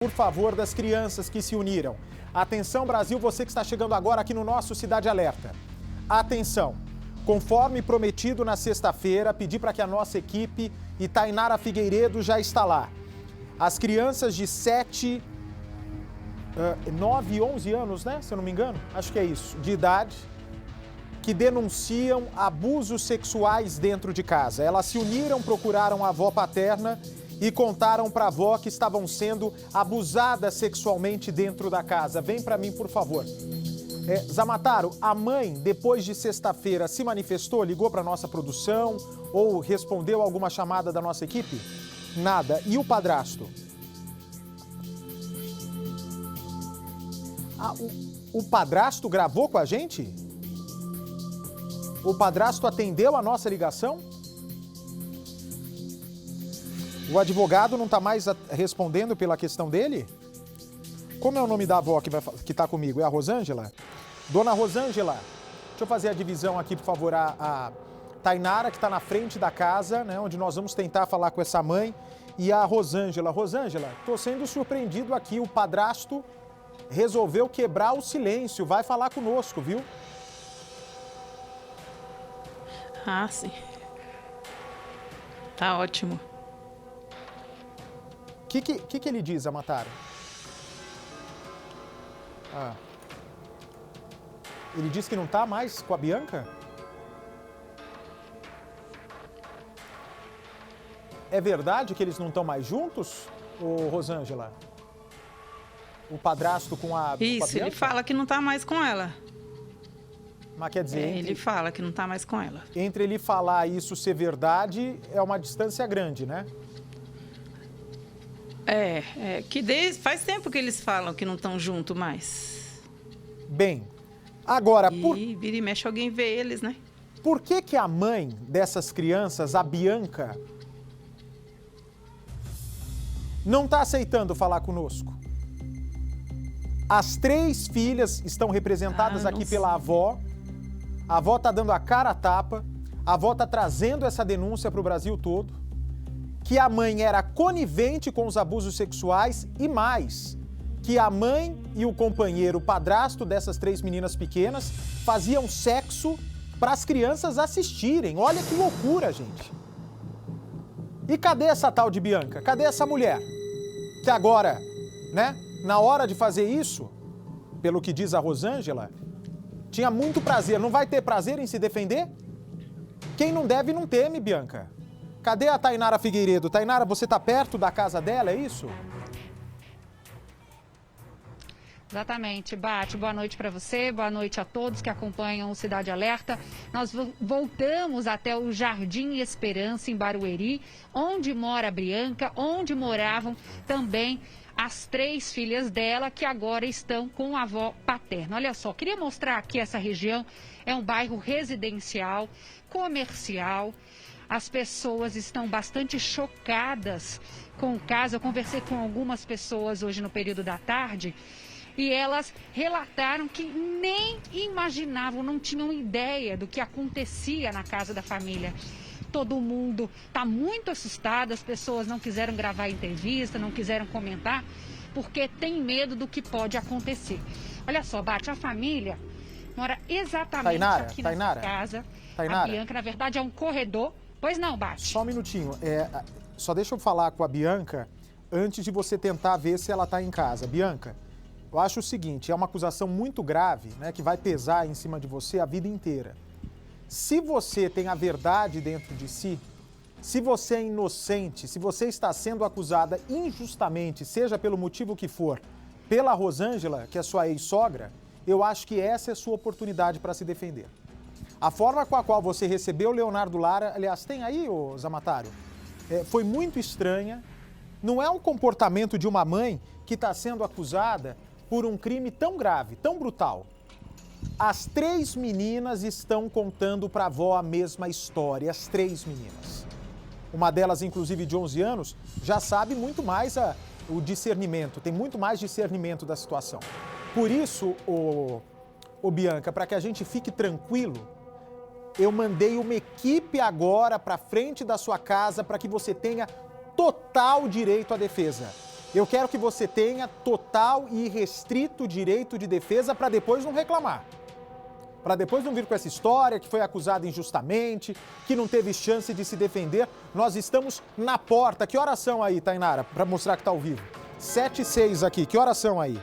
por favor, das crianças que se uniram. Atenção, Brasil, você que está chegando agora aqui no nosso Cidade Alerta. Atenção, conforme prometido na sexta-feira, pedi para que a nossa equipe e Tainara Figueiredo já está lá. As crianças de 7, 9 e 11 anos, né? Se eu não me engano, acho que é isso, de idade, que denunciam abusos sexuais dentro de casa. Elas se uniram, procuraram a avó paterna e contaram para a avó que estavam sendo abusadas sexualmente dentro da casa. Vem para mim, por favor. Zamataro, a mãe, depois de sexta-feira, se manifestou, ligou para a nossa produção ou respondeu alguma chamada da nossa equipe? Nada. E o padrasto? O padrasto gravou com a gente? O padrasto atendeu a nossa ligação? O advogado não está mais respondendo pela questão dele? Como é o nome da avó que está comigo? É a Rosângela? Dona Rosângela, deixa eu fazer a divisão aqui, por favor. A Tainara, que está na frente da casa, né, onde nós vamos tentar falar com essa mãe, e a Rosângela. Rosângela, estou sendo surpreendido aqui. O padrasto resolveu quebrar o silêncio. Vai falar conosco, viu? Ah, sim. Tá ótimo. O que ele diz, Zamataro? Ele diz que não está mais com a Bianca? É verdade que eles não estão mais juntos, ô Rosângela? O padrasto com a Isso, com a Bianca? ele fala que não tá mais com ela. Mas quer dizer, Ele fala que não tá mais com ela. entre ele falar e isso ser verdade, é uma distância grande, né? Faz tempo que eles falam que não estão juntos mais. Bem, agora, E vira e mexe alguém vê eles, né? por que a mãe dessas crianças, a Bianca, não está aceitando falar conosco? As 3 filhas estão representadas aqui pela avó. A avó está dando a cara a tapa. A avó está trazendo essa denúncia para o Brasil todo. Que a mãe era conivente com os abusos sexuais e mais, que a mãe e o companheiro, o padrasto dessas 3 meninas pequenas, faziam sexo para as crianças assistirem. Olha que loucura, gente. E cadê essa tal de Bianca? Cadê essa mulher? Que agora, né, na hora de fazer isso, pelo que diz a Rosângela, tinha muito prazer. Não vai ter prazer em se defender? Quem não deve não teme, Bianca. Cadê a Tainara Figueiredo? Tainara, você está perto da casa dela, é isso? Exatamente, Bate. Boa noite para você, boa noite a todos que acompanham o Cidade Alerta. Nós voltamos até o Jardim Esperança, em Barueri, onde mora a Bianca, onde moravam também as 3 filhas dela, que agora estão com a avó paterna. Olha só, queria mostrar aqui essa região, é um bairro residencial, comercial. As pessoas estão bastante chocadas com o caso. Eu conversei com algumas pessoas hoje no período da tarde e elas relataram que nem imaginavam, não tinham ideia do que acontecia na casa da família. Todo mundo está muito assustado, as pessoas não quiseram gravar entrevista, não quiseram comentar, porque tem medo do que pode acontecer. Olha só, Bate, a família mora exatamente aqui nessa casa. A Bianca, na verdade, é um corredor. Pois não, Bate. Só um minutinho. Só deixa eu falar com a Bianca antes de você tentar ver se ela está em casa. Bianca, eu acho o seguinte, é uma acusação muito grave, né, que vai pesar em cima de você a vida inteira. Se você tem a verdade dentro de si, se você é inocente, se você está sendo acusada injustamente, seja pelo motivo que for, pela Rosângela, que é sua ex-sogra, eu acho que essa é a sua oportunidade para se defender. A forma com a qual você recebeu o Leonardo Lara, aliás, tem aí, ô Zamataro, foi muito estranha. Não é um comportamento de uma mãe que está sendo acusada por um crime tão grave, tão brutal. As 3 meninas estão contando para a avó a mesma história, as 3 meninas. Uma delas, inclusive, de 11 anos, já sabe muito mais o discernimento, tem muito mais discernimento da situação. Por isso, ô Bianca, para que a gente fique tranquilo, eu mandei uma equipe agora para frente da sua casa para que você tenha total direito à defesa. Eu quero que você tenha total e irrestrito direito de defesa para depois não reclamar. Para depois não vir com essa história que foi acusado injustamente, que não teve chance de se defender. Nós estamos na porta. Que horas são aí, Tainara? Para mostrar que está ao vivo. 7h06 aqui. Que horas são aí?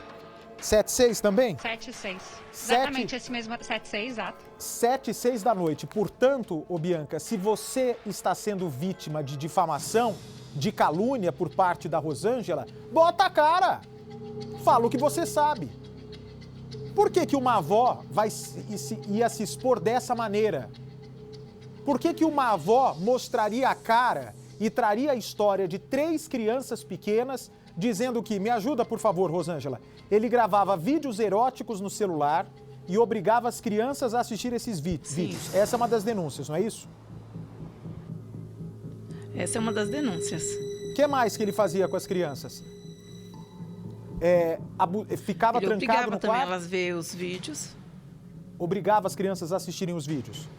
7h06 também? 7h06. Exatamente esse mesmo 7h06, exato. 7h06 da noite. Portanto, ô Bianca, se você está sendo vítima de difamação, de calúnia por parte da Rosângela, bota a cara. Fala o que você sabe. Por que uma avó ia se expor dessa maneira? Por que uma avó mostraria a cara e traria a história de 3 crianças pequenas dizendo que, me ajuda por favor, Rosângela, ele gravava vídeos eróticos no celular e obrigava as crianças a assistir esses vídeos. Essa é uma das denúncias, não é isso? Essa é uma das denúncias. O que mais que ele fazia com as crianças? Ficava ele trancado obrigava no também quarto? elas ver os vídeos. Obrigava as crianças a assistirem os vídeos?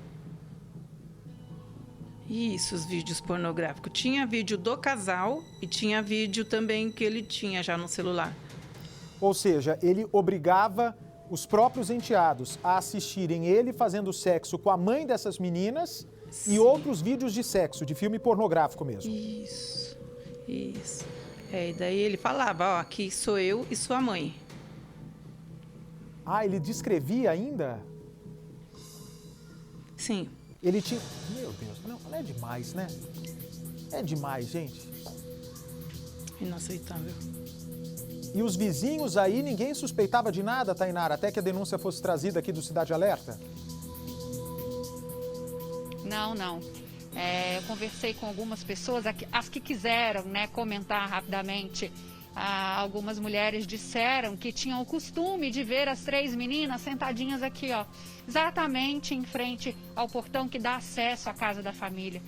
Isso, os vídeos pornográficos. Tinha vídeo do casal e tinha vídeo também que ele tinha já no celular. Ou seja, ele obrigava os próprios enteados a assistirem ele fazendo sexo com a mãe dessas meninas. Sim. E outros vídeos de sexo, de filme pornográfico mesmo. Isso. E daí ele falava, ó, aqui sou eu e sua mãe. Ah, ele descrevia ainda? Sim. Ele tinha... Meu Deus, não é demais, né? É demais, gente. Inaceitável. E os vizinhos aí, ninguém suspeitava de nada, Tainara, até que a denúncia fosse trazida aqui do Cidade Alerta? Não. Eu conversei com algumas pessoas, as que quiseram, comentar rapidamente. Algumas mulheres disseram que tinham o costume de ver as 3 meninas sentadinhas aqui, ó, exatamente em frente ao portão que dá acesso à casa da família.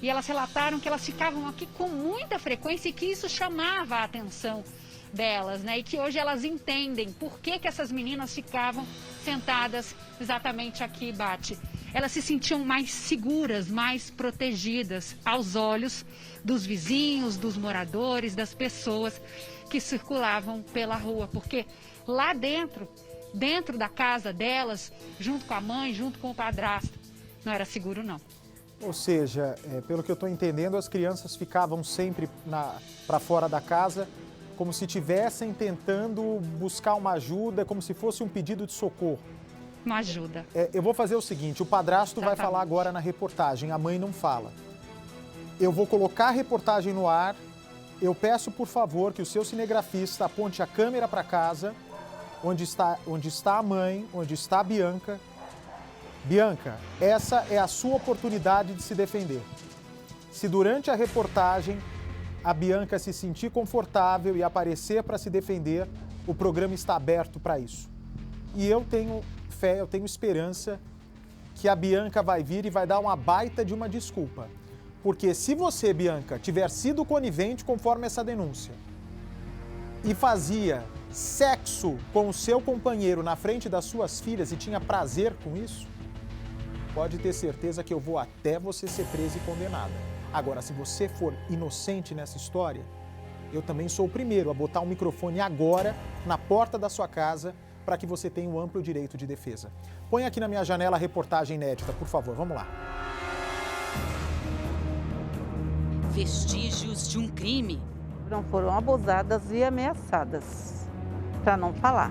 E elas relataram que elas ficavam aqui com muita frequência e que isso chamava a atenção delas, E que hoje elas entendem por que essas meninas ficavam sentadas exatamente aqui, Bate. Elas se sentiam mais seguras, mais protegidas aos olhos dos vizinhos, dos moradores, das pessoas que circulavam pela rua. Porque lá dentro da casa delas, junto com a mãe, junto com o padrasto, não era seguro, não. Ou seja, pelo que eu estou entendendo, as crianças ficavam sempre para fora da casa, como se estivessem tentando buscar uma ajuda, como se fosse um pedido de socorro. Uma ajuda. Eu vou fazer o seguinte, o padrasto vai falar agora na reportagem, a mãe não fala. Eu vou colocar a reportagem no ar, eu peço por favor que o seu cinegrafista aponte a câmera para casa, onde está a mãe, onde está a Bianca. Bianca, essa é a sua oportunidade de se defender. Se durante a reportagem a Bianca se sentir confortável e aparecer para se defender, o programa está aberto para isso. E eu tenho fé, eu tenho esperança que a Bianca vai vir e vai dar uma baita de uma desculpa. Porque se você, Bianca, tiver sido conivente conforme essa denúncia e fazia sexo com o seu companheiro na frente das suas filhas e tinha prazer com isso, pode ter certeza que eu vou até você ser presa e condenada. Agora, se você for inocente nessa história, eu também sou o primeiro a botar um microfone agora na porta da sua casa para que você tenha um amplo direito de defesa. Põe aqui na minha janela a reportagem inédita, por favor, vamos lá. Vestígios de um crime. Não foram abusadas e ameaçadas, para não falar.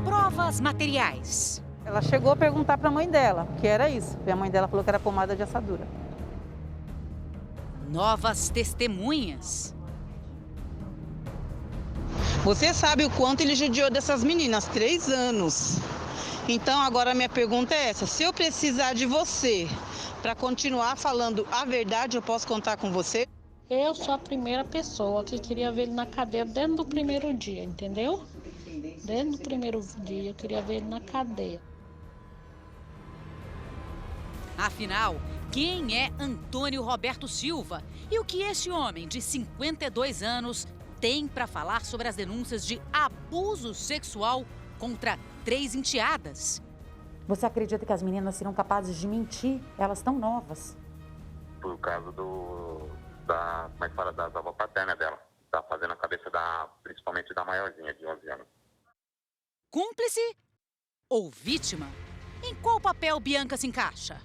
Provas materiais. Ela chegou a perguntar para a mãe dela o que era isso. E a mãe dela falou que era pomada de assadura. Novas testemunhas. Você sabe o quanto ele judiou dessas meninas, 3 anos. Então agora a minha pergunta é essa, se eu precisar de você para continuar falando a verdade, eu posso contar com você? Eu sou a primeira pessoa que queria ver ele na cadeia desde o primeiro dia, entendeu? Desde o primeiro dia eu queria ver ele na cadeia. Afinal, quem é Antônio Roberto Silva? E o que esse homem de 52 anos tem para falar sobre as denúncias de abuso sexual contra 3 enteadas? Você acredita que as meninas serão capazes de mentir? Elas estão novas. Por causa da avó paterna dela. fazendo a cabeça principalmente da maiorzinha, de 11 anos. Cúmplice ou vítima? Em qual papel Bianca se encaixa?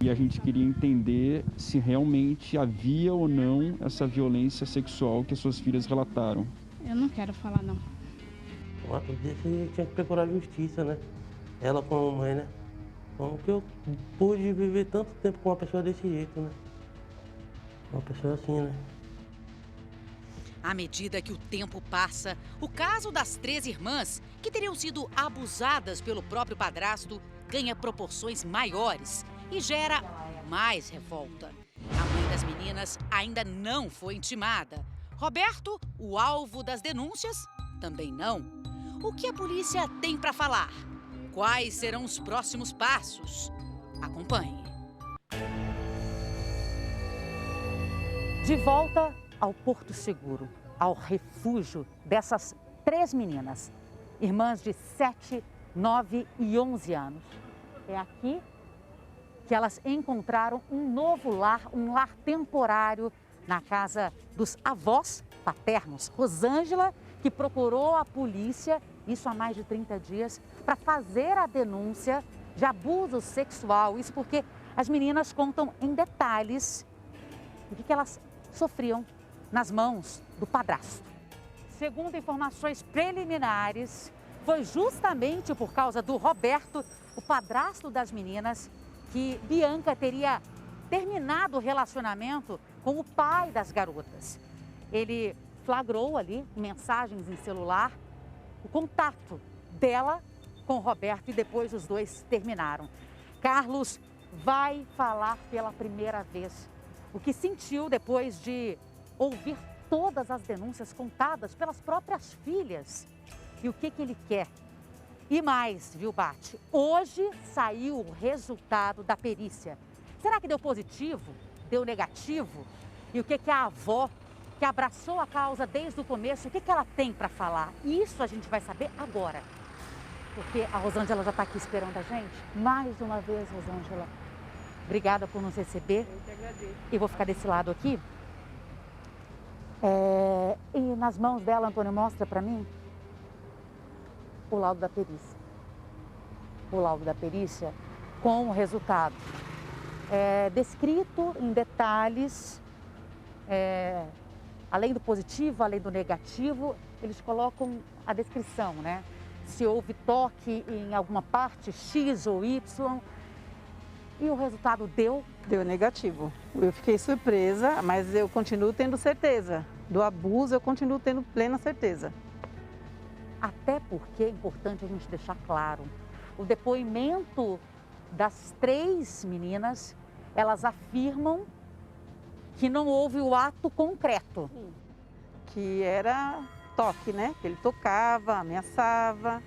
E a gente queria entender se realmente havia ou não essa violência sexual que as suas filhas relataram. Eu não quero falar, não. Um ato desse tinha que procurar justiça, né? Ela como mãe, né? Como que eu pude viver tanto tempo com uma pessoa desse jeito, né? Uma pessoa assim, né? À medida que o tempo passa, o caso das 3 irmãs, que teriam sido abusadas pelo próprio padrasto, ganha proporções maiores e gera mais revolta. A mãe das meninas ainda não foi intimada. Roberto, o alvo das denúncias, também não. O que a polícia tem para falar? Quais serão os próximos passos? Acompanhe. De volta ao Porto Seguro, ao refúgio dessas 3 meninas, irmãs de 7, 9 e 11 anos. É aqui que elas encontraram um novo lar, um lar temporário na casa dos avós paternos. Rosângela, que procurou a polícia, isso há mais de 30 dias, para fazer a denúncia de abuso sexual. Isso porque as meninas contam em detalhes o que elas sofriam nas mãos do padrasto. Segundo informações preliminares, foi justamente por causa do Roberto, o padrasto das meninas, que Bianca teria terminado o relacionamento com o pai das garotas. Ele flagrou ali, mensagens em celular, o contato dela com o Roberto e depois os dois terminaram. Carlos vai falar pela primeira vez o que sentiu depois de ouvir todas as denúncias contadas pelas próprias filhas e o que ele quer. E mais, viu, Bate? Hoje saiu o resultado da perícia. Será que deu positivo? Deu negativo? E o que a avó, que abraçou a causa desde o começo, o que ela tem para falar? Isso a gente vai saber agora. Porque a Rosângela já está aqui esperando a gente. Mais uma vez, Rosângela, obrigada por nos receber. Eu que agradeço. E vou ficar desse lado aqui. E nas mãos dela, Antônio, mostra para mim o laudo da perícia. O laudo da perícia com o resultado descrito em detalhes, além do positivo, além do negativo, eles colocam a descrição, né? Se houve toque em alguma parte, X ou Y, e o resultado deu? Deu negativo. Eu fiquei surpresa, mas eu continuo tendo certeza. Do abuso, eu continuo tendo plena certeza. Até porque é importante a gente deixar claro, o depoimento das 3 meninas, elas afirmam que não houve o ato concreto. Que era toque, né? Que ele tocava, ameaçava.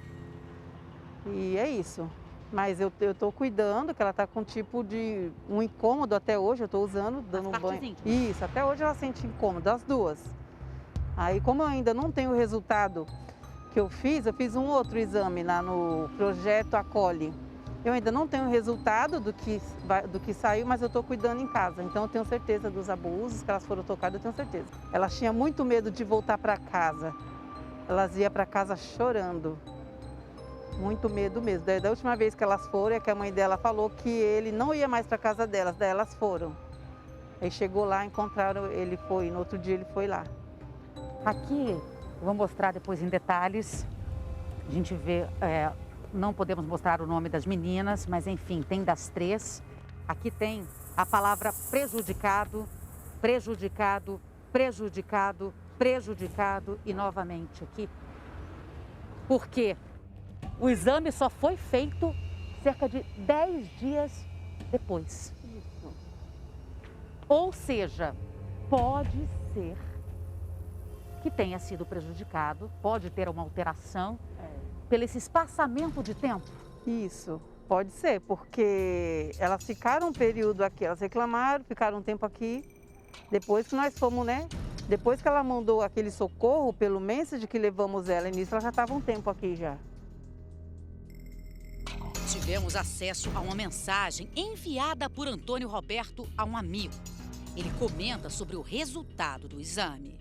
E é isso. Mas eu tô cuidando, que ela tá com tipo de um incômodo até hoje, eu tô usando, dando um banho. Isso, até hoje ela sente incômodo, as duas. Aí, como eu ainda não tenho o resultado que eu fiz um outro exame lá no projeto Acolhe. Eu ainda não tenho o resultado do que saiu, mas eu estou cuidando em casa. Então eu tenho certeza dos abusos, que elas foram tocadas, eu tenho certeza. Elas tinham muito medo de voltar para casa. Elas iam para casa chorando. Muito medo mesmo. Da última vez que elas foram, é que a mãe dela falou que ele não ia mais para casa delas, daí elas foram. Aí chegou lá, encontraram, ele foi, no outro dia ele foi lá. Aqui, eu vou mostrar depois em detalhes, a gente vê, não podemos mostrar o nome das meninas, mas enfim, tem das 3. Aqui tem a palavra prejudicado, prejudicado, prejudicado, prejudicado e novamente aqui. Por quê? O exame só foi feito cerca de 10 dias depois. Ou seja, pode ser que tenha sido prejudicado, pode ter uma alteração pelo esse espaçamento de tempo. Isso, pode ser, porque elas ficaram um período aqui, elas reclamaram, ficaram um tempo aqui. Depois que nós fomos, né? Depois que ela mandou aquele socorro pelo message que levamos ela, nisso ela já estava um tempo aqui já. Tivemos acesso a uma mensagem enviada por Antônio Roberto a um amigo. Ele comenta sobre o resultado do exame.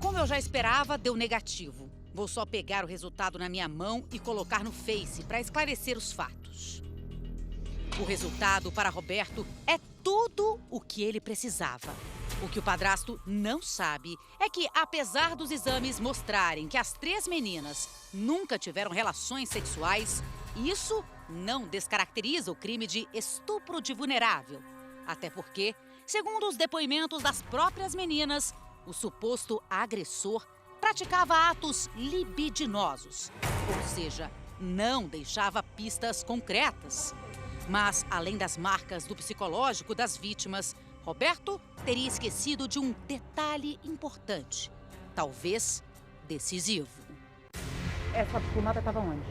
Como eu já esperava, deu negativo. Vou só pegar o resultado na minha mão e colocar no Face para esclarecer os fatos. O resultado para Roberto é tudo o que ele precisava. O que o padrasto não sabe é que, apesar dos exames mostrarem que as 3 meninas nunca tiveram relações sexuais, isso não descaracteriza o crime de estupro de vulnerável. Até porque, segundo os depoimentos das próprias meninas, o suposto agressor praticava atos libidinosos, ou seja, não deixava pistas concretas. Mas, além das marcas do psicológico das vítimas, Roberto teria esquecido de um detalhe importante, talvez decisivo. Essa filmada estava onde?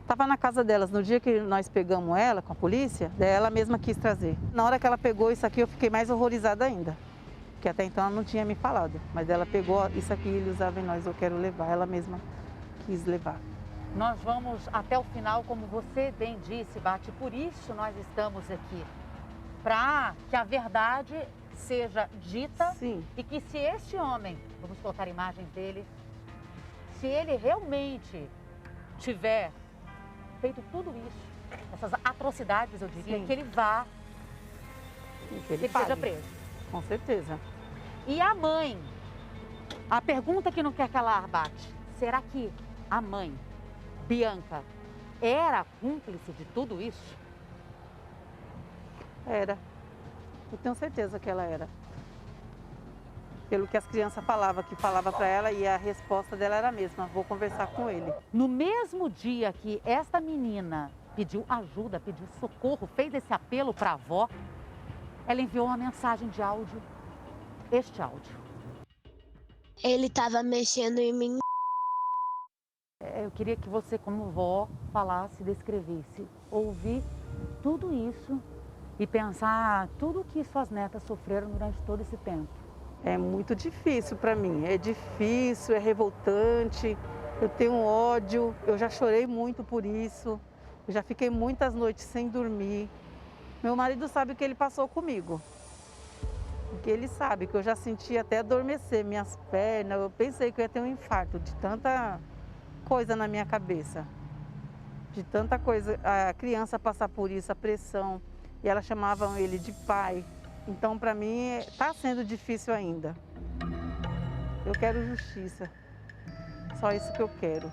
Estava na casa delas. No dia que nós pegamos ela com a polícia, daí ela mesma quis trazer. Na hora que ela pegou isso aqui, eu fiquei mais horrorizada ainda. Porque até então ela não tinha me falado. Mas ela pegou isso aqui e ele usava em nós, eu quero levar. Ela mesma quis levar. Nós vamos até o final, como você bem disse, Bate. Por isso nós estamos aqui. Para que a verdade seja dita. Sim. E que se este homem, vamos colocar imagens dele, se ele realmente tiver feito tudo isso, essas atrocidades, eu diria, Sim. que ele vá, que ele seja preso. Com certeza. E a mãe? A pergunta que não quer calar, Bate. Será que a mãe, Bianca, era cúmplice de tudo isso? Era. Eu tenho certeza que ela era. Pelo que as crianças falavam, que falava para ela, e a resposta dela era a mesma: vou conversar com ele. No mesmo dia que esta menina pediu ajuda, pediu socorro, fez esse apelo para a avó, ela enviou uma mensagem de áudio. Este áudio. Ele estava mexendo em mim. Eu queria que você, como vó, falasse, descrevesse, ouvir tudo isso e pensar tudo o que suas netas sofreram durante todo esse tempo. É muito difícil para mim, é difícil, é revoltante, eu tenho ódio, eu já chorei muito por isso, eu já fiquei muitas noites sem dormir. Meu marido sabe o que ele passou comigo, porque ele sabe que eu já senti até adormecer minhas pernas, eu pensei que eu ia ter um infarto de tanta coisa na minha cabeça, de tanta coisa, a criança passar por isso, a pressão, e elas chamavam ele de pai. Então, para mim, está sendo difícil ainda. Eu quero justiça. Só isso que eu quero.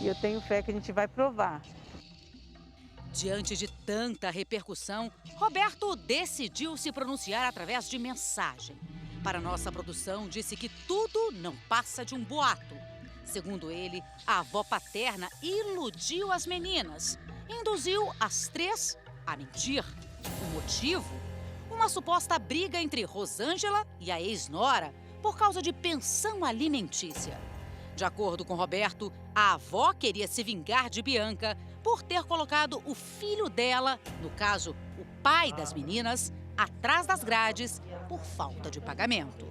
E eu tenho fé que a gente vai provar. Diante de tanta repercussão, Roberto decidiu se pronunciar através de mensagem. Para nossa produção, disse que tudo não passa de um boato. Segundo ele, a avó paterna iludiu as meninas, induziu as 3 a mentir. O motivo? Uma suposta briga entre Rosângela e a ex-nora por causa de pensão alimentícia. De acordo com Roberto, a avó queria se vingar de Bianca por ter colocado o filho dela, no caso, o pai das meninas, atrás das grades por falta de pagamento.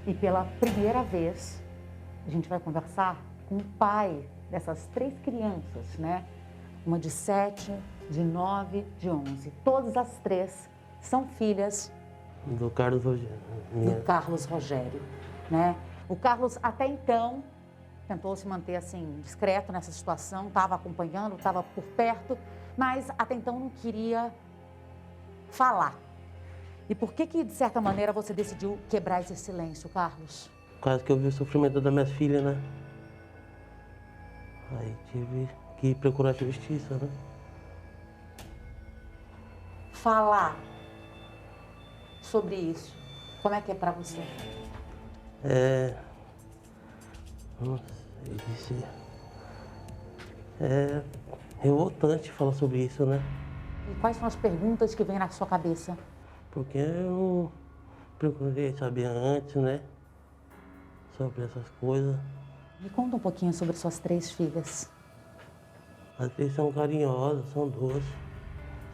E pela primeira vez, a gente vai conversar com o pai dessas 3 crianças, né? Uma de 7, de 9, de 11. Todas as 3 são filhas do Carlos Rogério. Do Carlos Rogério, né? O Carlos, até então, tentou se manter assim, discreto nessa situação, estava acompanhando, estava por perto, mas até então não queria falar. E por que, de certa maneira, você decidiu quebrar esse silêncio, Carlos? Por causa que eu vi o sofrimento das minhas filhas, né? Aí tive que procurar justiça, né? Falar sobre isso, como é que é pra você? Não sei dizer. É revoltante falar sobre isso, né? E quais são as perguntas que vêm na sua cabeça? Porque eu não procurei saber antes, né? Sobre essas coisas. Me conta um pouquinho sobre suas 3 filhas. As 3 são carinhosas, são doces,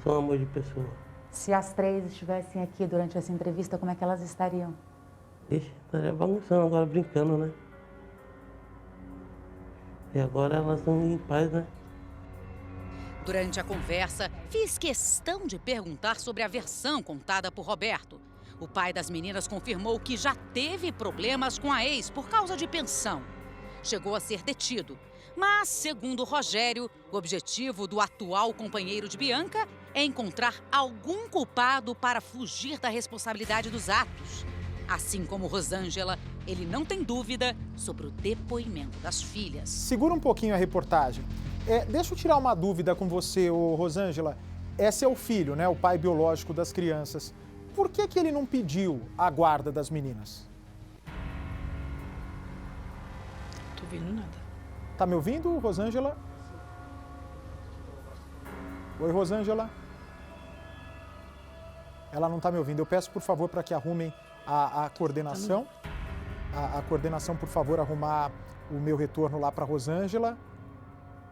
são amor de pessoa. Se as 3 estivessem aqui durante essa entrevista, como é que elas estariam? Ixi, estaria bagunçando agora, brincando, né? E agora elas estão em paz, né? Durante a conversa, fiz questão de perguntar sobre a versão contada por Roberto. O pai das meninas confirmou que já teve problemas com a ex por causa de pensão. Chegou a ser detido. Mas, segundo Rogério, o objetivo do atual companheiro de Bianca é encontrar algum culpado para fugir da responsabilidade dos atos. Assim como Rosângela, ele não tem dúvida sobre o depoimento das filhas. Segura um pouquinho a reportagem. Deixa eu tirar uma dúvida com você, Rosângela. É seu filho, né? O pai biológico das crianças. Por que ele não pediu a guarda das meninas? Tô ouvindo nada. Tá me ouvindo, Rosângela? Oi, Rosângela? Ela não tá me ouvindo. Eu peço, por favor, para que arrumem a coordenação. A coordenação, por favor, arrumar o meu retorno lá para Rosângela.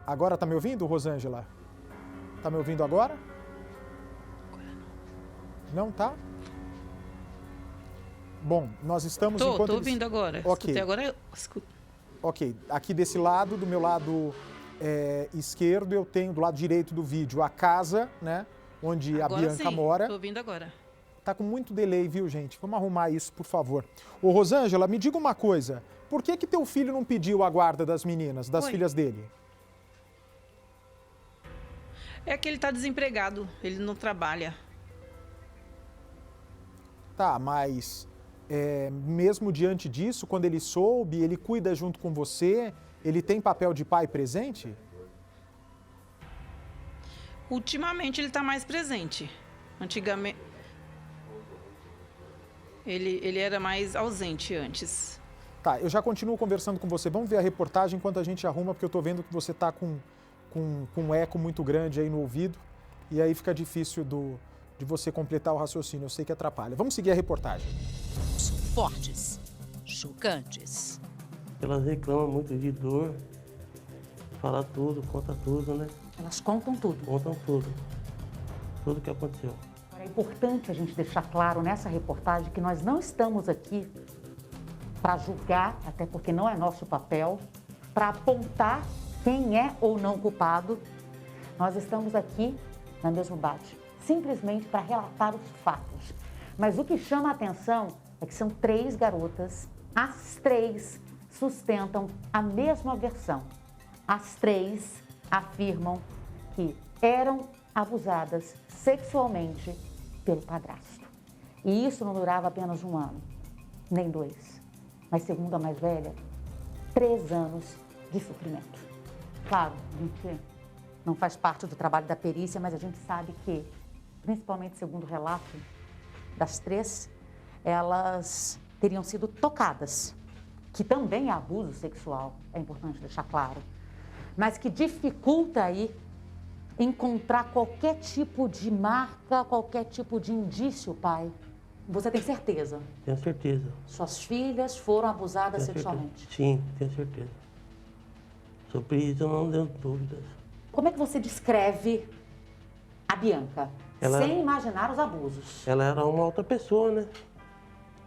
Agora tá me ouvindo, Rosângela? Tá me ouvindo agora? Não tá? Bom, nós estamos... Tô ouvindo agora. Ok. Escutei agora, escuto. Ok, aqui desse lado, do meu lado esquerdo, eu tenho do lado direito do vídeo a casa, né? Onde Agora a Bianca sim, mora. Tô ouvindo agora. Tá com muito delay, viu, gente? Vamos arrumar isso, por favor. Ô, Rosângela, me diga uma coisa. Por que teu filho não pediu a guarda das meninas, das filhas dele? É que ele tá desempregado, ele não trabalha. Tá, mas mesmo diante disso, quando ele soube, ele cuida junto com você, ele tem papel de pai presente? Ultimamente ele tá mais presente. Antigamente... Ele era mais ausente antes. Tá, eu já continuo conversando com você. Vamos ver a reportagem enquanto a gente arruma, porque eu tô vendo que você tá com um eco muito grande aí no ouvido. E aí fica difícil de você completar o raciocínio. Eu sei que atrapalha. Vamos seguir a reportagem. Fortes, chocantes. Elas reclamam muito de dor, fala tudo, conta tudo, né? Elas contam tudo. Contam tudo. Tudo que aconteceu. É importante a gente deixar claro nessa reportagem que nós não estamos aqui para julgar, até porque não é nosso papel, para apontar quem é ou não culpado. Nós estamos aqui na mesma base, simplesmente para relatar os fatos. Mas o que chama a atenção é que são 3 garotas, as 3 sustentam a mesma versão. As 3 afirmam que eram abusadas sexualmente pelo padrasto. E isso não durava apenas 1 ano, nem 2, mas segundo a mais velha, 3 anos de sofrimento. Claro, a gente não faz parte do trabalho da perícia, mas a gente sabe que, principalmente segundo o relato das 3, elas teriam sido tocadas, que também é abuso sexual, é importante deixar claro, mas que dificulta aí encontrar qualquer tipo de marca, qualquer tipo de indício, pai. Você tem certeza? Tenho certeza. Suas filhas foram abusadas Tenho sexualmente? Certeza. Sim, tenho certeza. Sobre isso eu não tenho dúvidas. Como é que você descreve a Bianca, sem imaginar os abusos? Ela era uma outra pessoa, né?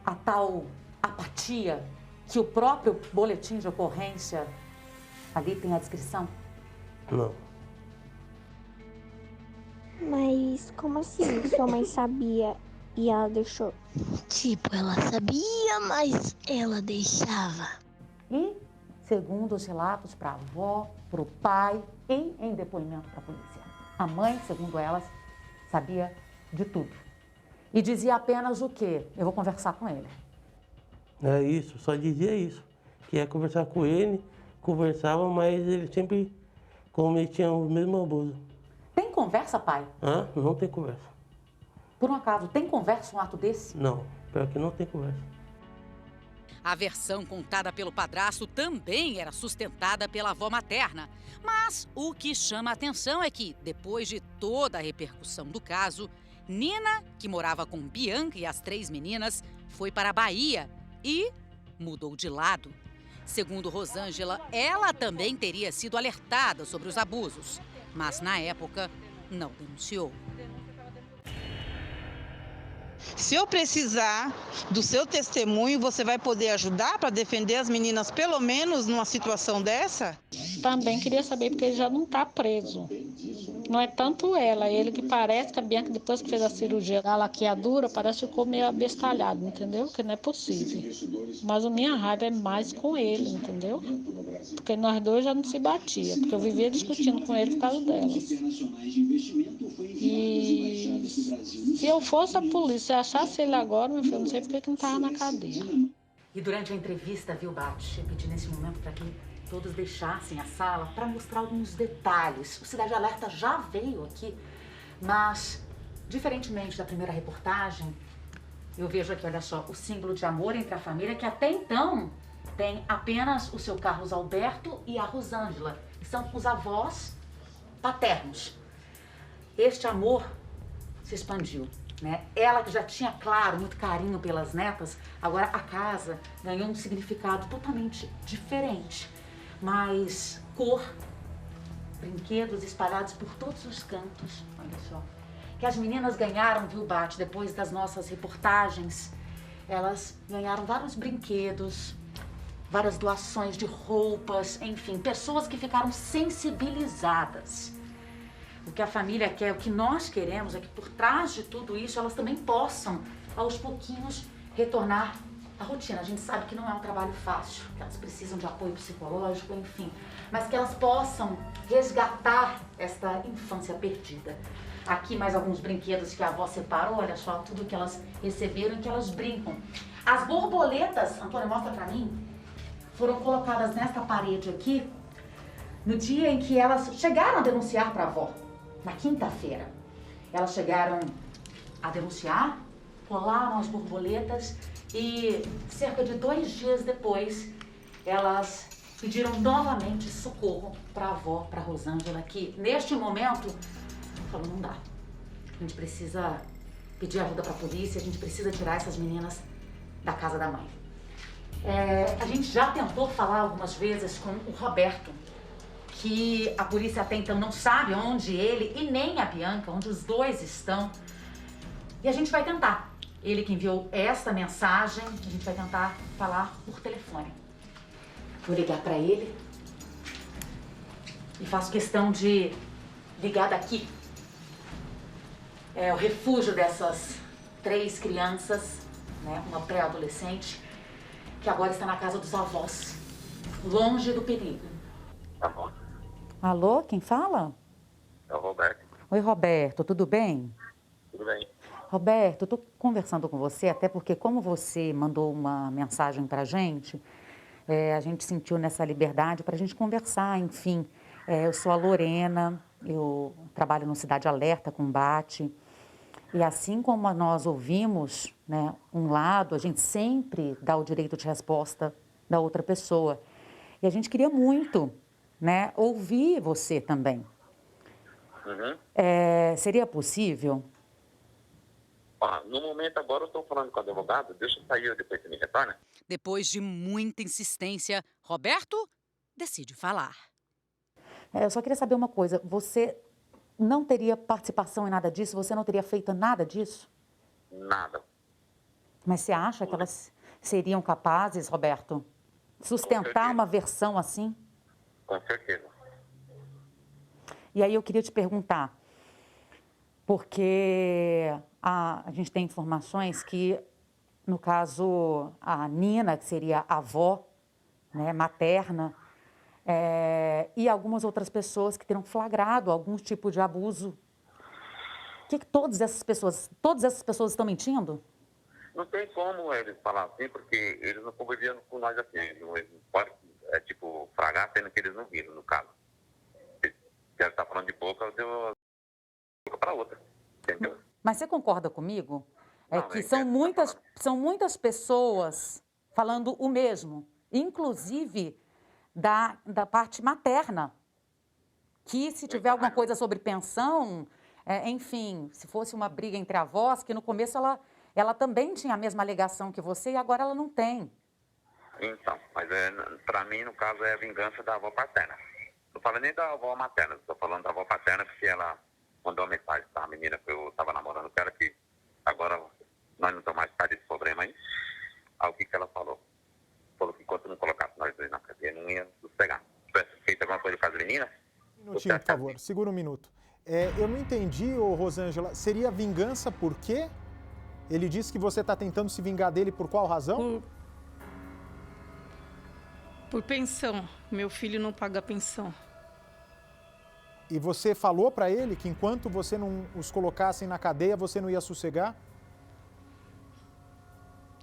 A tal apatia que o próprio boletim de ocorrência ali tem a descrição? Não. Mas como assim? Sua mãe sabia e ela deixou? Tipo, ela sabia, mas ela deixava. E, segundo os relatos para a avó, para o pai e em depoimento para a polícia, a mãe, segundo elas, sabia de tudo. E dizia apenas o quê? Eu vou conversar com ele. É isso, só dizia isso. Que ia conversar com ele, conversava, mas ele sempre cometia o mesmo abuso. Tem conversa, pai? Não tem conversa. Por um acaso, tem conversa um ato desse? Não, pior que não tem conversa. A versão contada pelo padrasto também era sustentada pela avó materna. Mas o que chama a atenção é que, depois de toda a repercussão do caso, Nina, que morava com Bianca e as 3 meninas, foi para a Bahia e mudou de lado. Segundo Rosângela, ela também teria sido alertada sobre os abusos, mas na época não denunciou. Se eu precisar do seu testemunho, você vai poder ajudar para defender as meninas, pelo menos numa situação dessa? Também queria saber, porque ele já não está preso. Não é tanto ela, ele que parece que a Bianca, depois que fez a cirurgia da laqueadura, parece que ficou meio abestalhado, entendeu? Que não é possível. Mas a minha raiva é mais com ele, entendeu? Porque nós dois já não se batia, porque eu vivia discutindo com ele por causa delas. E se eu fosse a polícia e achasse ele agora, meu filho, eu não sei porque que não estava na cadeia. E durante a entrevista, viu, Bate, eu pedi nesse momento para que todos deixassem a sala para mostrar alguns detalhes. O Cidade Alerta já veio aqui, mas, diferentemente da primeira reportagem, eu vejo aqui, olha só, o símbolo de amor entre a família, que até então tem apenas o seu Carlos Alberto e a Rosângela, que são os avós paternos. Este amor se expandiu, né? Ela que já tinha, claro, muito carinho pelas netas, agora a casa ganhou um significado totalmente diferente. Mais cor, brinquedos espalhados por todos os cantos, olha só. Que as meninas ganharam, viu, Bate, depois das nossas reportagens, elas ganharam vários brinquedos, várias doações de roupas, enfim, pessoas que ficaram sensibilizadas. O que a família quer, o que nós queremos é que por trás de tudo isso elas também possam, aos pouquinhos, retornar à rotina. A gente sabe que não é um trabalho fácil, que elas precisam de apoio psicológico, enfim, mas que elas possam resgatar esta infância perdida. Aqui mais alguns brinquedos que a avó separou, olha só, tudo que elas receberam e que elas brincam. As borboletas, Antônio, mostra pra mim, foram colocadas nesta parede aqui no dia em que elas chegaram a denunciar para a avó, na quinta-feira. Elas chegaram a denunciar, colaram as borboletas e cerca de 2 dias depois elas pediram novamente socorro para a avó, para a Rosângela, que neste momento falou, não dá. A gente precisa pedir ajuda para a polícia, a gente precisa tirar essas meninas da casa da mãe. A gente já tentou falar algumas vezes com o Roberto, que a polícia até então não sabe onde ele e nem a Bianca, onde os dois estão. E a gente vai tentar. Ele que enviou esta mensagem, a gente vai tentar falar por telefone. Vou ligar para ele e faço questão de ligar daqui. É o refúgio dessas 3 crianças, né, uma pré-adolescente, que agora está na casa dos avós, longe do perigo. Tá bom. Alô, quem fala? É o Roberto. Oi, Roberto, tudo bem? Tudo bem. Roberto, eu estou conversando com você, até porque como você mandou uma mensagem para a gente sentiu nessa liberdade para a gente conversar, enfim. Eu sou a Lorena, eu trabalho no Cidade Alerta com Bate, e assim como nós ouvimos, né, um lado, a gente sempre dá o direito de resposta da outra pessoa. E a gente queria muito, né, ouvir você também. Uhum. Seria possível? No momento agora eu estou falando com o advogado, deixa eu sair, depois você me retorna. Depois de muita insistência, Roberto decide falar. Eu só queria saber uma coisa, você não teria participação em nada disso? Você não teria feito nada disso? Nada. Mas você acha que elas seriam capazes, Roberto, sustentar uma versão assim? Com certeza. E aí eu queria te perguntar, porque a gente tem informações que, no caso, a Nina, que seria a avó, né, materna, e algumas outras pessoas que terão flagrado algum tipo de abuso. Que todas essas pessoas estão mentindo? Não tem como eles falar assim, porque eles não conviviam com nós assim. Eles não podem, flagrar, sendo que eles não viram, no caso. Se ela está falando de boca, eu dou a boca para outra, entendeu? Mas você concorda comigo? Não, Que são muitas pessoas falando o mesmo, inclusive da parte materna, que se tiver alguma coisa sobre pensão, enfim, se fosse uma briga entre avós, que no começo ela também tinha a mesma alegação que você e agora ela não tem. Então, mas para mim, no caso, é a vingança da avó paterna. Não falo nem da avó materna, estou falando da avó paterna porque ela mandou uma mensagem para a menina que eu estava namorando, que era que agora nós não estamos mais por desse problema aí. Aí o que ela falou? Falou que enquanto não colocasse nós dois na cadeia, não ia nos pegar. Se tivesse feito alguma coisa com as meninas... Um minutinho, por favor, segura um minuto. Eu não entendi, ô Rosângela, seria vingança por quê? Ele disse que você está tentando se vingar dele por qual razão? Por pensão. Meu filho não paga pensão. E você falou para ele que enquanto você não os colocassem na cadeia, você não ia sossegar?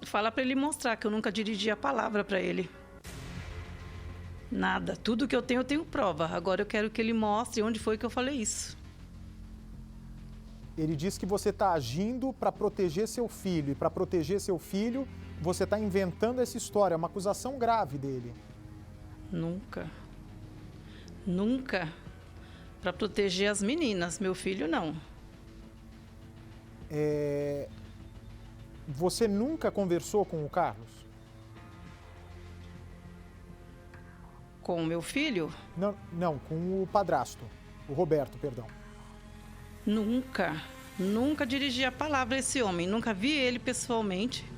Fala para ele mostrar que eu nunca dirigi a palavra para ele. Nada. Tudo que eu tenho prova. Agora eu quero que ele mostre onde foi que eu falei isso. Ele diz que você está agindo para proteger seu filho. E para proteger seu filho, você está inventando essa história. É uma acusação grave dele. Nunca. Nunca. Para proteger as meninas. Meu filho, não. Você nunca conversou com o Carlos? Com o meu filho? Não, com o padrasto. O Roberto, perdão. Nunca. Nunca dirigi a palavra a esse homem. Nunca vi ele pessoalmente.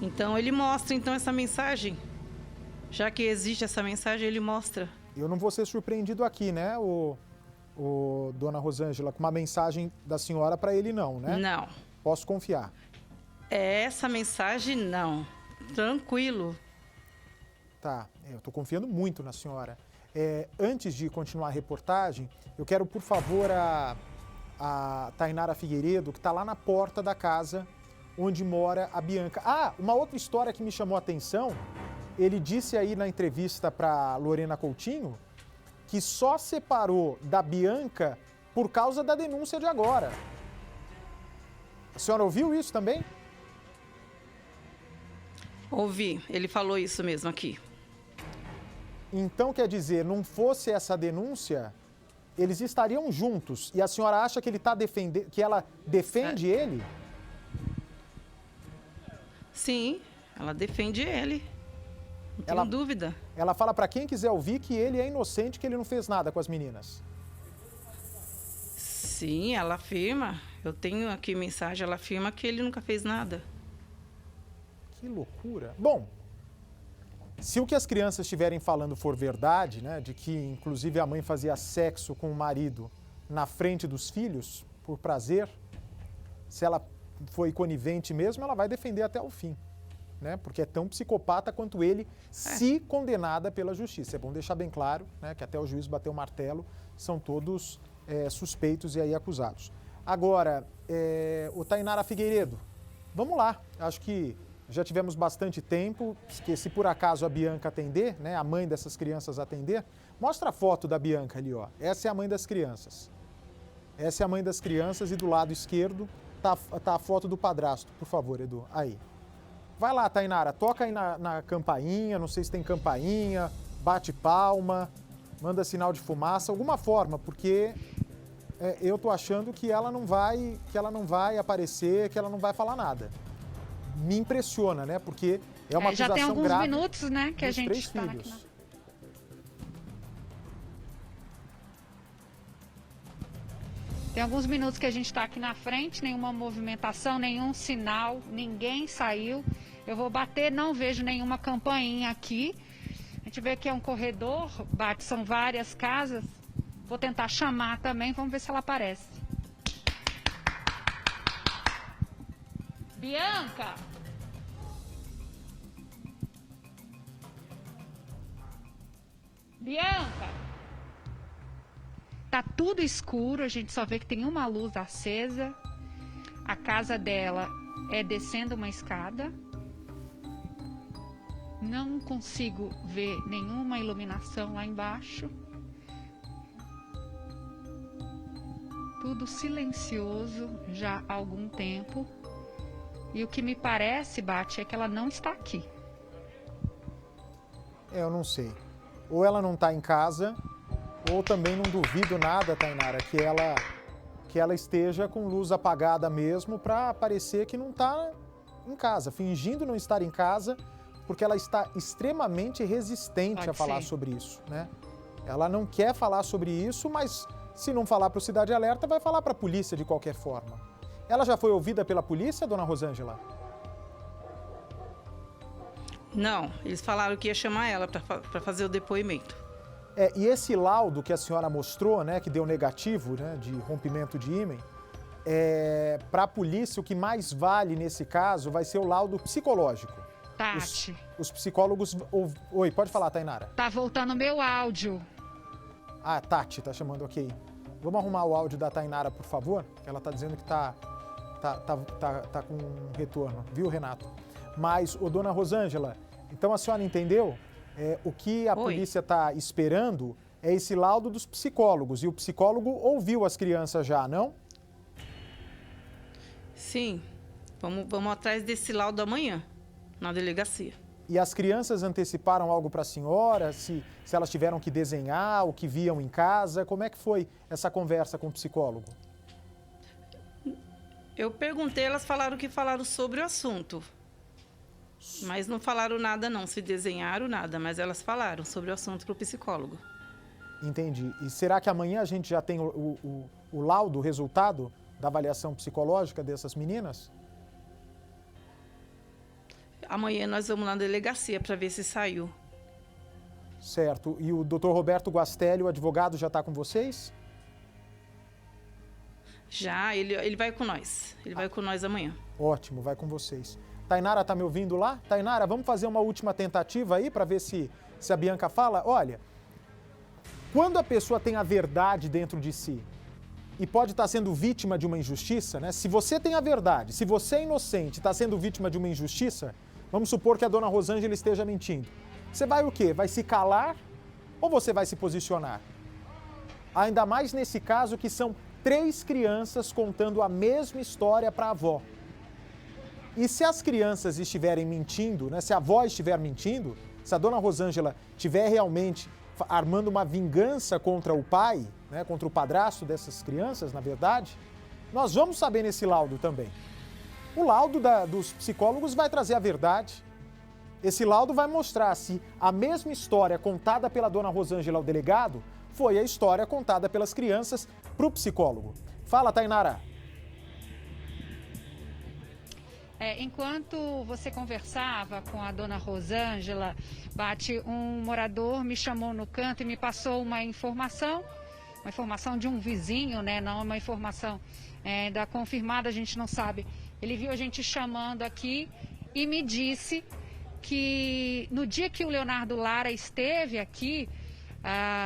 Então, ele mostra essa mensagem. Já que existe essa mensagem, ele mostra. Eu não vou ser surpreendido aqui, né, dona Rosângela, com uma mensagem da senhora para ele não, né? Não. Posso confiar? Essa mensagem, não. Tranquilo. Tá, eu estou confiando muito na senhora. Antes de continuar a reportagem, eu quero, por favor, a Tainara Figueiredo, que está lá na porta da casa onde mora a Bianca. Uma outra história que me chamou a atenção, ele disse aí na entrevista para Lorena Coutinho que só separou da Bianca por causa da denúncia de agora. A senhora ouviu isso também? Ouvi, ele falou isso mesmo aqui. Então, quer dizer, não fosse essa denúncia, eles estariam juntos. E a senhora acha que ele está defendendo, que ela defende ele? Sim, ela defende ele. Não tenho dúvida. Ela fala para quem quiser ouvir que ele é inocente, que ele não fez nada com as meninas. Sim, ela afirma. Eu tenho aqui mensagem, ela afirma que ele nunca fez nada. Que loucura. Bom, se o que as crianças estiverem falando for verdade, né, de que inclusive a mãe fazia sexo com o marido na frente dos filhos, por prazer, se ela foi conivente mesmo, ela vai defender até o fim, né, porque é tão psicopata quanto ele, se condenada pela justiça. É bom deixar bem claro, né, que até o juiz bateu o martelo, são todos suspeitos e aí acusados. Agora, o Tainara Figueiredo, vamos lá, acho que já tivemos bastante tempo, que se por acaso a Bianca atender, né, a mãe dessas crianças atender, mostra a foto da Bianca ali, ó. Essa é a mãe das crianças. Essa é a mãe das crianças e do lado esquerdo tá a foto do padrasto, por favor, Edu. Aí. Vai lá, Tainara, toca aí na campainha, não sei se tem campainha, bate palma, manda sinal de fumaça, alguma forma, porque eu tô achando que ela não vai aparecer, que ela não vai falar nada. Me impressiona, né? Porque é uma acusação grave. Já tem alguns minutos, né, que a gente está aqui Tem alguns minutos que a gente está aqui na frente, nenhuma movimentação, nenhum sinal, ninguém saiu. Eu vou bater, não vejo nenhuma campainha aqui. A gente vê que é um corredor, são várias casas. Vou tentar chamar também, vamos ver se ela aparece. Bianca! Bianca! Tá tudo escuro, a gente só vê que tem uma luz acesa. A casa dela é descendo uma escada. Não consigo ver nenhuma iluminação lá embaixo. Tudo silencioso já há algum tempo. E o que me parece, Bate, é que ela não está aqui. Eu não sei. Ou ela não está em casa, ou também não duvido nada, Tainara, que ela esteja com luz apagada mesmo para parecer que não está em casa, fingindo não estar em casa, porque ela está extremamente resistente a falar sobre isso, né? Ela não quer falar sobre isso, mas se não falar para o Cidade Alerta, vai falar para a polícia de qualquer forma. Ela já foi ouvida pela polícia, dona Rosângela? Não, eles falaram que ia chamar ela para fazer o depoimento. E esse laudo que a senhora mostrou, né, que deu negativo, né, de rompimento de ímen, para a polícia o que mais vale nesse caso vai ser o laudo psicológico. Tati. Os psicólogos... Oi, pode falar, Tainara. Tá voltando meu áudio. Ah, Tati, tá chamando, ok. Vamos arrumar o áudio da Tainara, por favor? Ela tá dizendo que tá com um retorno, viu, Renato? Mas, dona Rosângela, então a senhora entendeu? O que a polícia está esperando é esse laudo dos psicólogos. E o psicólogo ouviu as crianças já, não? Sim. Vamos atrás desse laudo amanhã, na delegacia. E as crianças anteciparam algo para a senhora? Se elas tiveram que desenhar, o que viam em casa? Como é que foi essa conversa com o psicólogo? Eu perguntei, elas falaram que falaram sobre o assunto. Mas não falaram nada não, se desenharam nada, mas elas falaram sobre o assunto para o psicólogo. Entendi. E será que amanhã a gente já tem o laudo, o resultado da avaliação psicológica dessas meninas? Amanhã nós vamos na delegacia para ver se saiu. Certo. E o Dr. Roberto Guastelli, o advogado, já está com vocês? Já, ele vai com nós. Ele vai com nós amanhã. Ótimo, vai com vocês. Tainara tá me ouvindo lá? Tainara, vamos fazer uma última tentativa aí para ver se a Bianca fala? Olha, quando a pessoa tem a verdade dentro de si e pode estar sendo vítima de uma injustiça, né? Se você tem a verdade, se você é inocente e está sendo vítima de uma injustiça, vamos supor que a dona Rosângela esteja mentindo. Você vai o quê? Vai se calar ou você vai se posicionar? Ainda mais nesse caso que são 3 crianças contando a mesma história para a avó. E se as crianças estiverem mentindo, né, se a avó estiver mentindo, se a dona Rosângela estiver realmente armando uma vingança contra o pai, né, contra o padrasto dessas crianças, na verdade, nós vamos saber nesse laudo também. O laudo dos psicólogos vai trazer a verdade. Esse laudo vai mostrar se a mesma história contada pela dona Rosângela ao delegado foi a história contada pelas crianças para o psicólogo. Fala, Tainara. Enquanto você conversava com a dona Rosângela, um morador me chamou no canto e me passou uma informação de um vizinho, né? Não uma informação da confirmada, a gente não sabe. Ele viu a gente chamando aqui e me disse que no dia que o Leonardo Lara esteve aqui,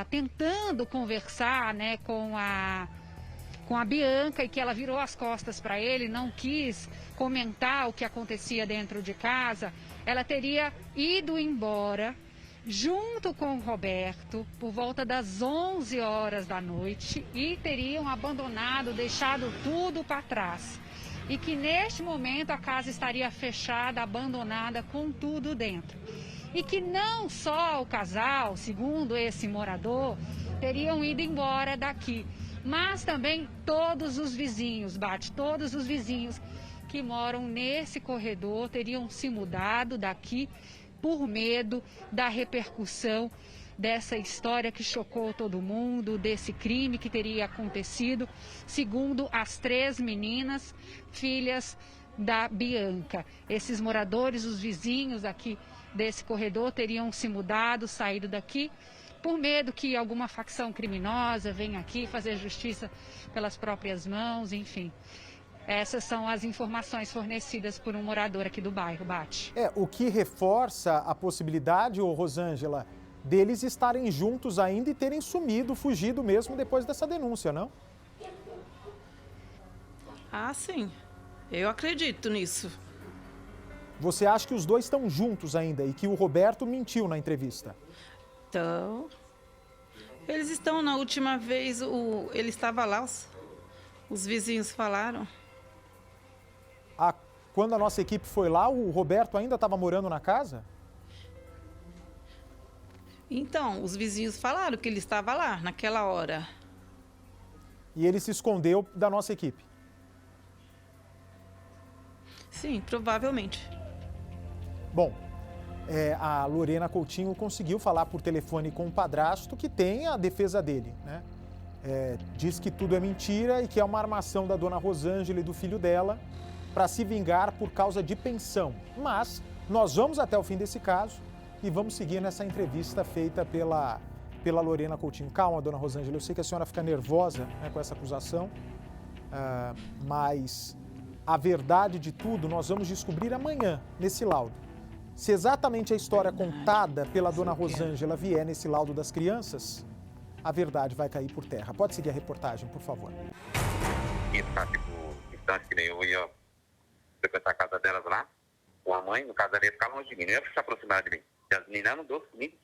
tentando conversar, né, com a Bianca, e que ela virou as costas para ele, não quis comentar o que acontecia dentro de casa, ela teria ido embora junto com o Roberto por volta das 11 horas da noite e teriam abandonado, deixado tudo para trás. E que neste momento a casa estaria fechada, abandonada, com tudo dentro. E que não só o casal, segundo esse morador, teriam ido embora daqui, mas também todos os vizinhos, todos os vizinhos que moram nesse corredor teriam se mudado daqui por medo da repercussão dessa história que chocou todo mundo, desse crime que teria acontecido, segundo as 3 meninas, filhas da Bianca. Esses moradores, os vizinhos aqui desse corredor, teriam se mudado, saído daqui, por medo que alguma facção criminosa venha aqui fazer justiça pelas próprias mãos, enfim. Essas são as informações fornecidas por um morador aqui do bairro, Bate. O que reforça a possibilidade, Rosângela, deles estarem juntos ainda e terem sumido, fugido mesmo depois dessa denúncia, não? Ah, sim. Eu acredito nisso. Você acha que os dois estão juntos ainda e que o Roberto mentiu na entrevista? Então, eles estão, na última vez, ele estava lá, os vizinhos falaram. Quando a nossa equipe foi lá, o Roberto ainda estava morando na casa? Então, os vizinhos falaram que ele estava lá, naquela hora. E ele se escondeu da nossa equipe? Sim, provavelmente. Bom, a Lorena Coutinho conseguiu falar por telefone com o padrasto, que tem a defesa dele, né? Diz que tudo é mentira e que é uma armação da dona Rosângela e do filho dela para se vingar por causa de pensão. Mas nós vamos até o fim desse caso e vamos seguir nessa entrevista feita pela pela Lorena Coutinho. Calma, dona Rosângela, eu sei que a senhora fica nervosa, né, com essa acusação, mas a verdade de tudo nós vamos descobrir amanhã, nesse laudo. Se exatamente a história contada pela dona Rosângela vier nesse laudo das crianças, a verdade vai cair por terra. Pode seguir a reportagem, por favor. Ia ficar, tipo, distante, que nem eu ia frequentar a casa delas lá, com a mãe, no caso, ela ia ficar longe de mim, não ia se aproximar de mim. E as meninas não deu comigo.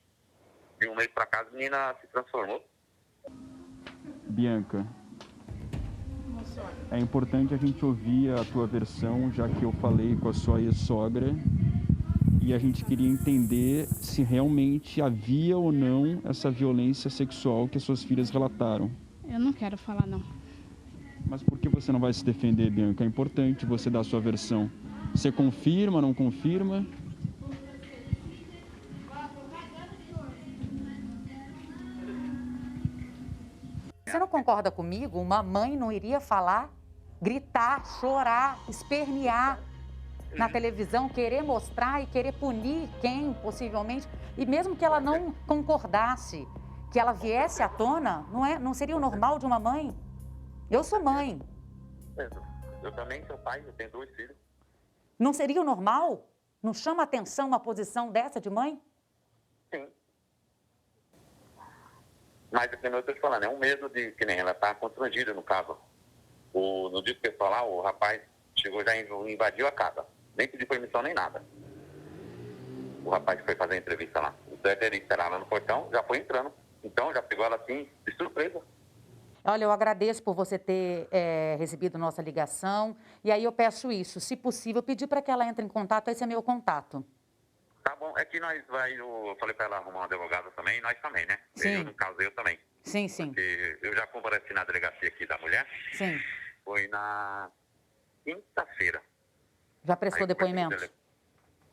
De um mês pra cá, a menina se transformou. Bianca, é importante a gente ouvir a tua versão, já que eu falei com a sua ex-sogra, e a gente queria entender se realmente havia ou não essa violência sexual que as suas filhas relataram. Eu não quero falar, não. Mas por que você não vai se defender, Bianca? É importante você dar a sua versão. Você confirma, não confirma? Você não concorda comigo? Uma mãe não iria falar, gritar, chorar, espernear na televisão, querer mostrar e querer punir quem, possivelmente, e mesmo que ela não concordasse, que ela viesse à tona, não seria o normal de uma mãe? Eu sou mãe. Eu também sou pai, eu tenho 2 filhos. Não seria o normal? Não chama atenção uma posição dessa de mãe? Sim. Mas, como eu estou te falando, é um medo de que nem ela está constrangida, no caso. No dia que eu falar, o rapaz chegou já invadiu a casa. Nem pediu permissão, nem nada. O rapaz que foi fazer a entrevista lá. O Zé dele esperar ela no portão, já foi entrando. Então, já pegou ela assim, de surpresa. Olha, eu agradeço por você ter recebido nossa ligação. E aí eu peço isso, se possível, pedir para que ela entre em contato. Esse é meu contato. Tá bom, é que nós eu falei para ela arrumar uma advogada também, e nós também, né? Sim. Eu, no caso, eu também. Sim, sim. Porque eu já compareci na delegacia aqui da mulher. Sim. Foi na quinta-feira. Já prestou depoimento?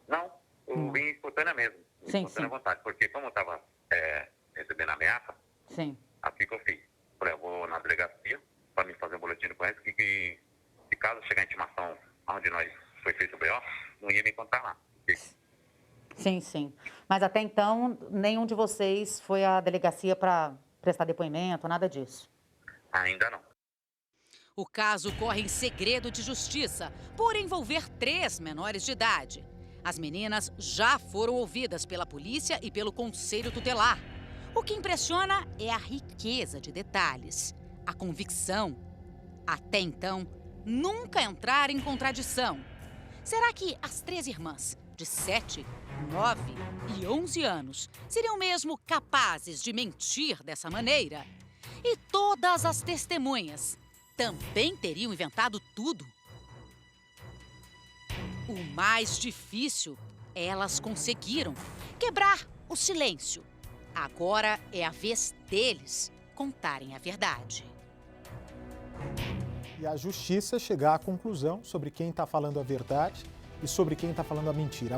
Não, eu vim escutando mesmo. Sim, escutando sim. à vontade, porque como eu estava recebendo ameaça, sim. assim que eu fiz. Falei, eu vou na delegacia para me fazer um boletim de ocorrência que se caso chegar a intimação onde nós foi feito o BO, não ia me encontrar lá. Sim, sim. Mas até então, nenhum de vocês foi à delegacia para prestar depoimento, nada disso? Ainda não. O caso corre em segredo de justiça por envolver 3 menores de idade. As meninas já foram ouvidas pela polícia e pelo Conselho Tutelar. O que impressiona é a riqueza de detalhes, a convicção. Até então, nunca entrar em contradição. Será que as 3 irmãs, de 7, 9 e 11 anos, seriam mesmo capazes de mentir dessa maneira? E todas as testemunhas também teriam inventado tudo? O mais difícil, elas conseguiram quebrar o silêncio. Agora é a vez deles contarem a verdade. E a justiça chegar à conclusão sobre quem está falando a verdade e sobre quem está falando a mentira.